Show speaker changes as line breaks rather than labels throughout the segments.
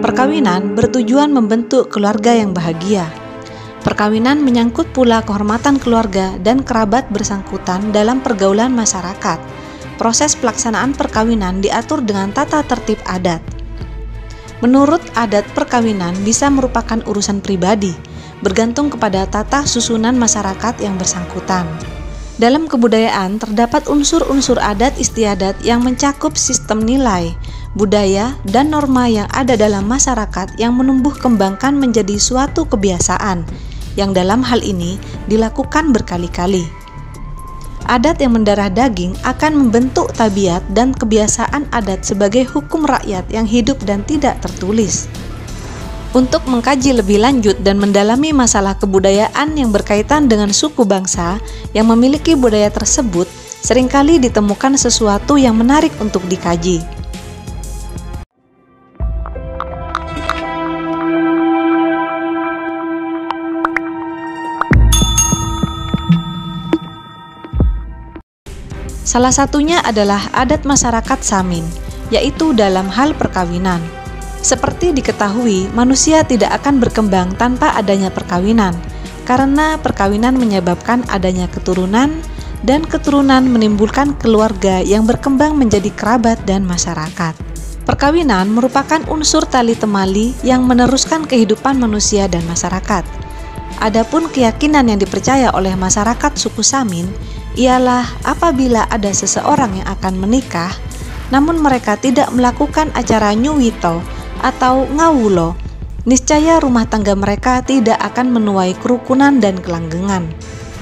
Perkawinan bertujuan membentuk keluarga yang bahagia. Perkawinan menyangkut pula kehormatan keluarga dan kerabat bersangkutan dalam pergaulan masyarakat. Proses pelaksanaan perkawinan diatur dengan tata tertib adat. Menurut adat, perkawinan bisa merupakan urusan pribadi, bergantung kepada tata susunan masyarakat yang bersangkutan. Dalam kebudayaan terdapat unsur-unsur adat istiadat yang mencakup sistem nilai, budaya, dan norma yang ada dalam masyarakat yang menumbuh kembangkan menjadi suatu kebiasaan, yang dalam hal ini dilakukan berkali-kali. Adat yang mendarah daging akan membentuk tabiat dan kebiasaan adat sebagai hukum rakyat yang hidup dan tidak tertulis. Untuk mengkaji lebih lanjut dan mendalami masalah kebudayaan yang berkaitan dengan suku bangsa yang memiliki budaya tersebut, seringkali ditemukan sesuatu yang menarik untuk dikaji. Salah satunya adalah adat masyarakat Samin, yaitu dalam hal perkawinan. Seperti diketahui, manusia tidak akan berkembang tanpa adanya perkawinan, karena perkawinan menyebabkan adanya keturunan, dan keturunan menimbulkan keluarga yang berkembang menjadi kerabat dan masyarakat. Perkawinan merupakan unsur tali temali yang meneruskan kehidupan manusia dan masyarakat. Adapun keyakinan yang dipercaya oleh masyarakat suku Samin ialah apabila ada seseorang yang akan menikah, namun mereka tidak melakukan acara nyuwito atau ngawulo, niscaya rumah tangga mereka tidak akan menuai kerukunan dan kelanggengan.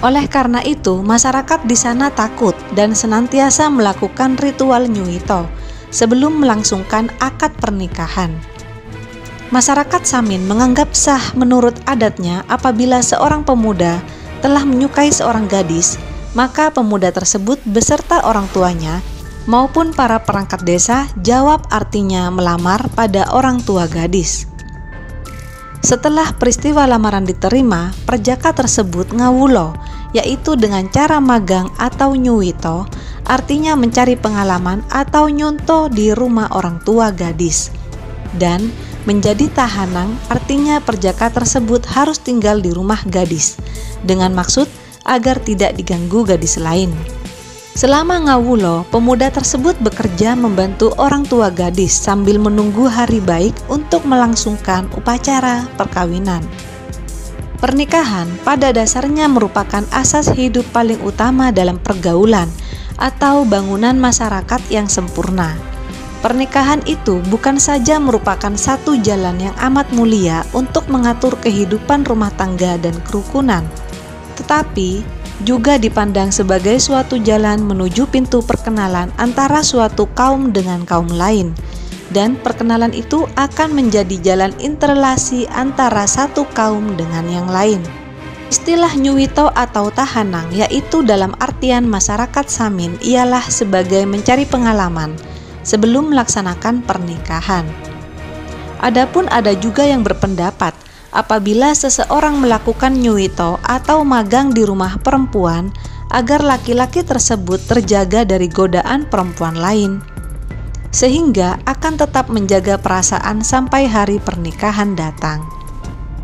Oleh karena itu, masyarakat di sana takut dan senantiasa melakukan ritual nyuwito sebelum melangsungkan akad pernikahan. Masyarakat Samin menganggap sah menurut adatnya apabila seorang pemuda telah menyukai seorang gadis, maka pemuda tersebut beserta orang tuanya maupun para perangkat desa jawab artinya melamar pada orang tua gadis. Setelah peristiwa lamaran diterima, perjaka tersebut ngawulo, yaitu dengan cara magang atau nyuwito, artinya mencari pengalaman atau nyonto di rumah orang tua gadis. Dan menjadi tahanan artinya perjaka tersebut harus tinggal di rumah gadis, dengan maksud agar tidak diganggu gadis lain. Selama ngawulo, pemuda tersebut bekerja membantu orang tua gadis sambil menunggu hari baik untuk melangsungkan upacara perkawinan. Pernikahan pada dasarnya merupakan asas hidup paling utama dalam pergaulan atau bangunan masyarakat yang sempurna. Pernikahan itu bukan saja merupakan satu jalan yang amat mulia untuk mengatur kehidupan rumah tangga dan kerukunan, tetapi juga dipandang sebagai suatu jalan menuju pintu perkenalan antara suatu kaum dengan kaum lain, dan perkenalan itu akan menjadi jalan interrelasi antara satu kaum dengan yang lain. Istilah nyuwito atau tahanang, yaitu dalam artian masyarakat Samin, ialah sebagai mencari pengalaman sebelum melaksanakan pernikahan. Adapun ada juga yang berpendapat apabila seseorang melakukan nyuwito atau magang di rumah perempuan agar laki-laki tersebut terjaga dari godaan perempuan lain, sehingga akan tetap menjaga perasaan sampai hari pernikahan datang.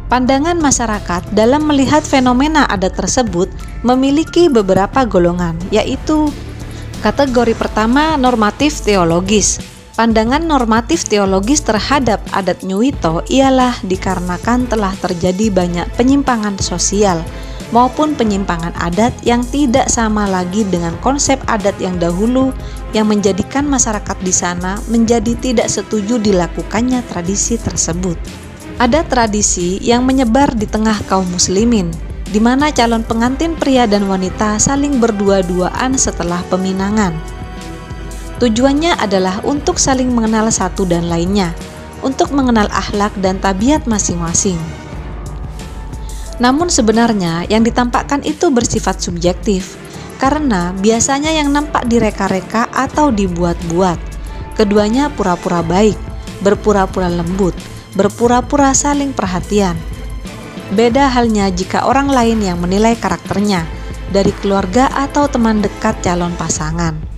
Pandangan masyarakat dalam melihat fenomena adat tersebut memiliki beberapa golongan, yaitu kategori pertama normatif teologis. Pandangan normatif teologis terhadap adat nyuwito ialah dikarenakan telah terjadi banyak penyimpangan sosial maupun penyimpangan adat yang tidak sama lagi dengan konsep adat yang dahulu, yang menjadikan masyarakat di sana menjadi tidak setuju dilakukannya tradisi tersebut. Ada tradisi yang menyebar di tengah kaum muslimin, di mana calon pengantin pria dan wanita saling berdua-duaan setelah peminangan. Tujuannya adalah untuk saling mengenal satu dan lainnya, untuk mengenal akhlak dan tabiat masing-masing. Namun sebenarnya yang ditampakkan itu bersifat subjektif, karena biasanya yang nampak direka-reka atau dibuat-buat. Keduanya pura-pura baik, berpura-pura lembut, berpura-pura saling perhatian. Beda halnya jika orang lain yang menilai karakternya, dari keluarga atau teman dekat calon pasangan.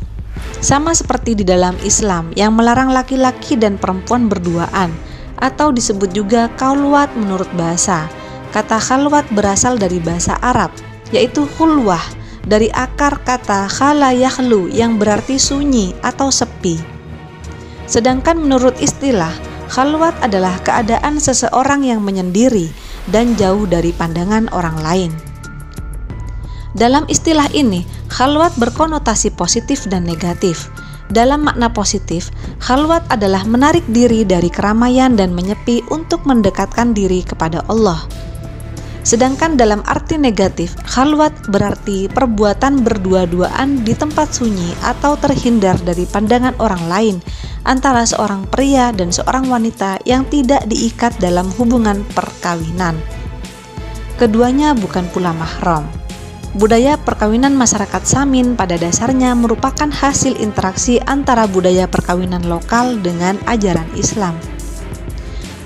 Sama seperti di dalam Islam yang melarang laki-laki dan perempuan berduaan, atau disebut juga khalwat menurut bahasa. Kata khalwat berasal dari bahasa Arab, yaitu khulwah, dari akar kata khala yakhlu yang berarti sunyi atau sepi. Sedangkan menurut istilah, khalwat adalah keadaan seseorang yang menyendiri dan jauh dari pandangan orang lain. Dalam istilah ini, khalwat berkonotasi positif dan negatif. Dalam makna positif, khalwat adalah menarik diri dari keramaian dan menyepi untuk mendekatkan diri kepada Allah. Sedangkan dalam arti negatif, khalwat berarti perbuatan berdua-duaan di tempat sunyi atau terhindar dari pandangan orang lain antara seorang pria dan seorang wanita yang tidak diikat dalam hubungan perkawinan. Keduanya bukan pula mahram. Budaya perkawinan masyarakat Samin pada dasarnya merupakan hasil interaksi antara budaya perkawinan lokal dengan ajaran Islam.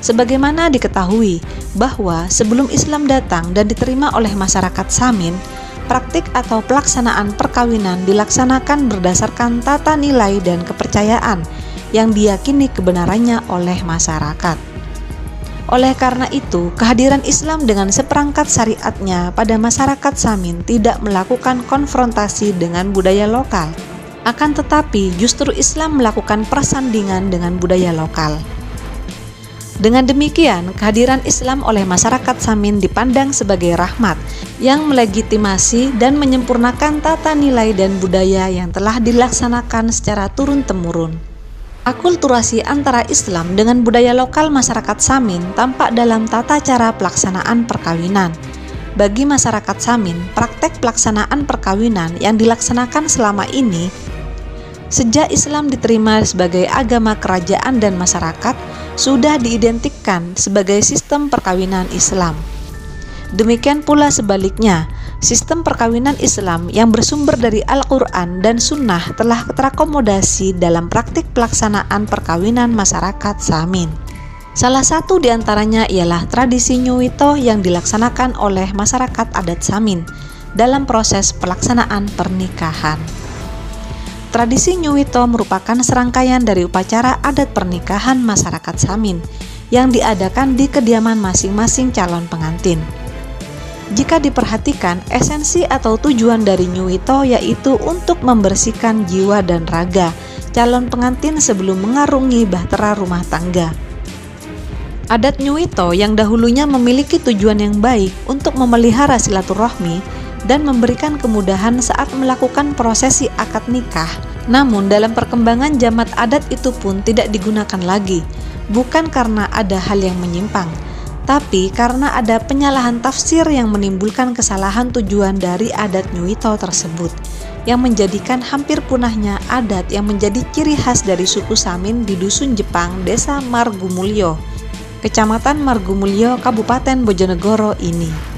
Sebagaimana diketahui bahwa sebelum Islam datang dan diterima oleh masyarakat Samin, praktik atau pelaksanaan perkawinan dilaksanakan berdasarkan tata nilai dan kepercayaan yang diyakini kebenarannya oleh masyarakat. Oleh karena itu, kehadiran Islam dengan seperangkat syariatnya pada masyarakat Samin tidak melakukan konfrontasi dengan budaya lokal. Akan tetapi, justru Islam melakukan persandingan dengan budaya lokal. Dengan demikian, kehadiran Islam oleh masyarakat Samin dipandang sebagai rahmat yang melegitimasi dan menyempurnakan tata nilai dan budaya yang telah dilaksanakan secara turun-temurun. Akulturasi antara Islam dengan budaya lokal masyarakat Samin tampak dalam tata cara pelaksanaan perkawinan. Bagi masyarakat Samin, praktek pelaksanaan perkawinan yang dilaksanakan selama ini sejak Islam diterima sebagai agama kerajaan dan masyarakat sudah diidentikan sebagai sistem perkawinan Islam. Demikian pula sebaliknya, sistem perkawinan Islam yang bersumber dari Al-Quran dan Sunnah telah terakomodasi dalam praktik pelaksanaan perkawinan masyarakat Samin. Salah satu di antaranya ialah tradisi nyuwito yang dilaksanakan oleh masyarakat adat Samin dalam proses pelaksanaan pernikahan. Tradisi nyuwito merupakan serangkaian dari upacara adat pernikahan masyarakat Samin yang diadakan di kediaman masing-masing calon pengantin. Jika diperhatikan, esensi atau tujuan dari nyuwito yaitu untuk membersihkan jiwa dan raga calon pengantin sebelum mengarungi bahtera rumah tangga. Adat nyuwito yang dahulunya memiliki tujuan yang baik untuk memelihara silaturahmi dan memberikan kemudahan saat melakukan prosesi akad nikah. Namun dalam perkembangan jamat adat itu pun tidak digunakan lagi, bukan karena ada hal yang menyimpang, tapi karena ada penyalahan tafsir yang menimbulkan kesalahan tujuan dari adat nyuwito tersebut, yang menjadikan hampir punahnya adat yang menjadi ciri khas dari suku Samin di Dusun Jepang, Desa Margumulyo, Kecamatan Margumulyo, Kabupaten Bojonegoro ini.